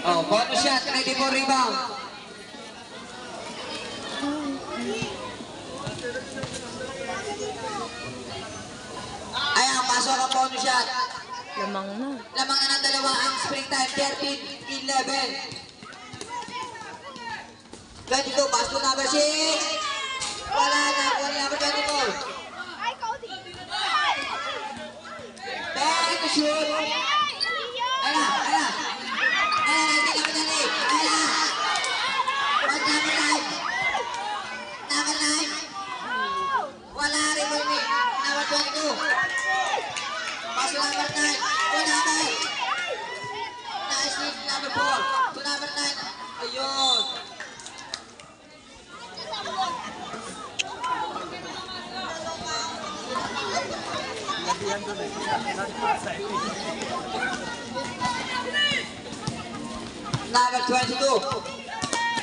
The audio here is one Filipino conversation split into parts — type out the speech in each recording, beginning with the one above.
Oh, bonus shot, ready for rebound. Ayan, pasok ang bonus shot. Lamang na. Lamang na ng dalawa ang springtime, 13-11. 22, pass to number 6. Wala na, kuha number 24. Back to shoot. Ayan, ayan. Ayan, hindi kami dali. Ayan. Pass number 9. Number 9. Wala rin mo ni. Number 22. Pass to number 9. To number. Nice lead, number 4. To number 9. Ayun. Number 22.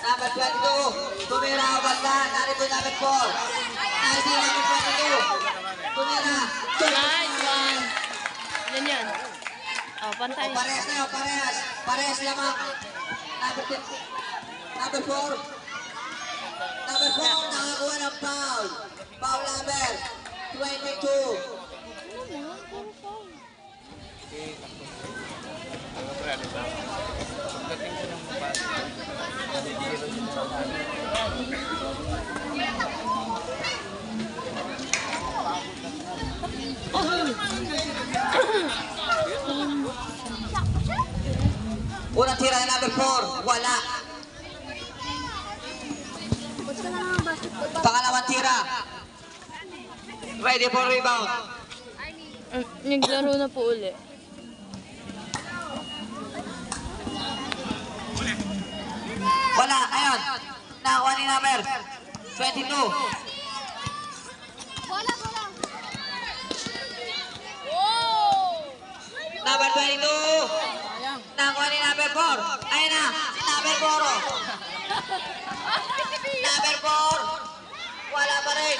Number 22. Tumira, wala. Narito number 4. Nice lead, number 22. Tumira. Nice one. Yan yan. Oh, pantay. Oh, parehas na yun, parehas. Parehas lamang. Number 10. Number 4. Number 4, nakakuha ng foul. Foul number 22. Unang tira ng number 4, wala. Pangalawang tira. Ready for rebound. Naglaro na po uli. Wala, ayun. Nakakuha ni number 22. Number 22. Nakakuha ni number 4. Ayun na, si number 4. Number 4. Wala pa rin.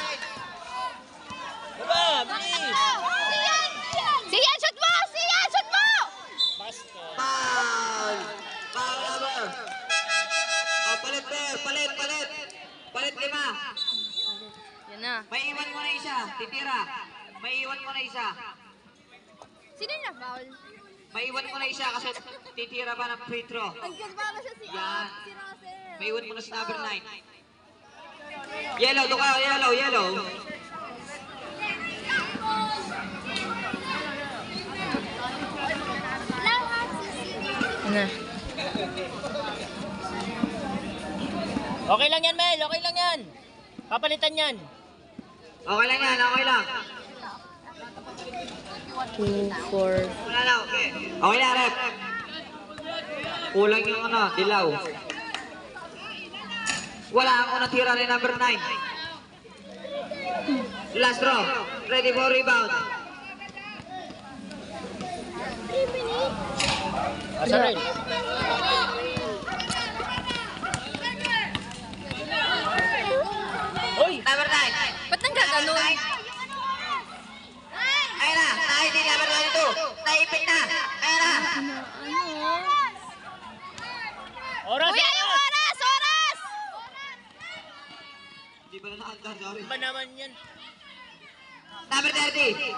Siyan, shoot mo! Siyan, shoot mo! Foul. Foul number. Oh, palit pair, palit. Palit 5. Yan na. May iwan mo na isa, titira. May iwan mo na isa. Sino yung nag-foul? May iwan mo na isa kasi titira ba ng free throw. Nag-foul siya si Yan. si Russell. May iwan mo na si number 9. Yellow, doon ka, yellow. Yan na. Okay lang yan, Mel. Okay lang yan. Papalitan yan. Okay lang yan, okay lang. 2, 4. Wala na, okay. Okay na, rep. Kulang yung dilaw. Wala ang unang tira ni number 9. Last draw. Ready for rebound. Asa rin? Uy! Number 9. Ba't nang gaganon? Ayun na, nahiti number 22. Naipit na. Ayun na. Oras! Kuya, yung oras! Oras! Hindi ba na nakaandar, sorry. Ba naman yan? Number 30.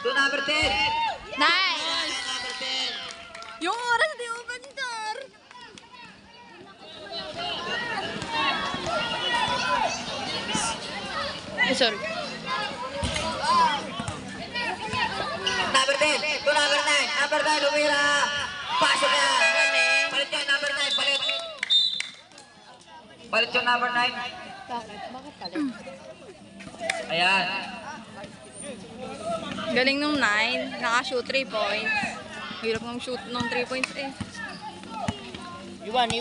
To number 10. Nice! Number 10. Yung oras di ubandar. Sorry. Number 10. To number 9. Number 9, umira. Pasok na. Palit yan, number 9. Palit. Palit yung number 9. Bakit? Bakit pala? Ayan. Galing nung 9. Naka-shoot 3 points. Hirap ng shoot nung 3 points eh. Iwan.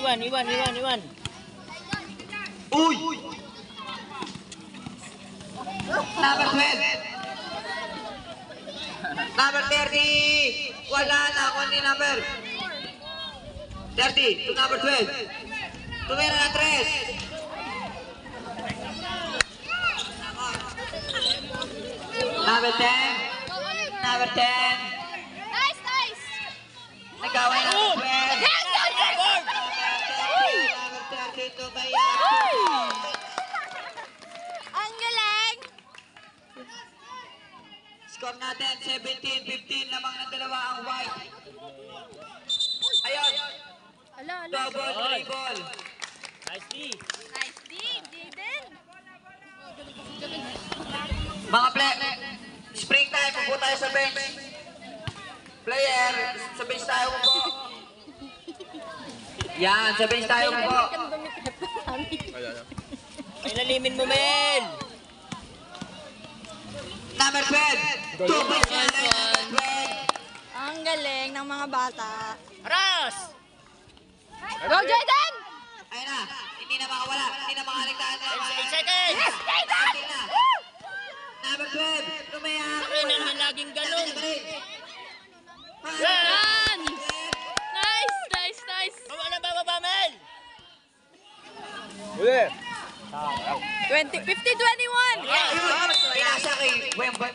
Uy! Number 12. Number 30. Wala na ako ni number 30 to number 12. Tumira na 3. Number 10. Number 10. Nice! Nagawin ng 12. Score natin, 17-15 lamang ng dalawa ang white. Ayun, Ala, ala. double dribble. Nice D. Nice D, Jaden. Mga springtime, upo tayo sa bench. Player, sa bench tayo upo. Yan, sa bench tayo upo. Ay, lalimin mo, Mel. Number 12. 2 points na lang, number 12. Ang galing ng mga bata. Aras! Go, Jaden! Ayun na, hindi na makawala, hindi na makaligtaan. 8 seconds! Hindi na. Number 12, lumayan. Ay, naman laging ganun. Yan! Nice, nice, nice. Wala ba, Mel? 50-21. Ayun, pinasa kay Wemba.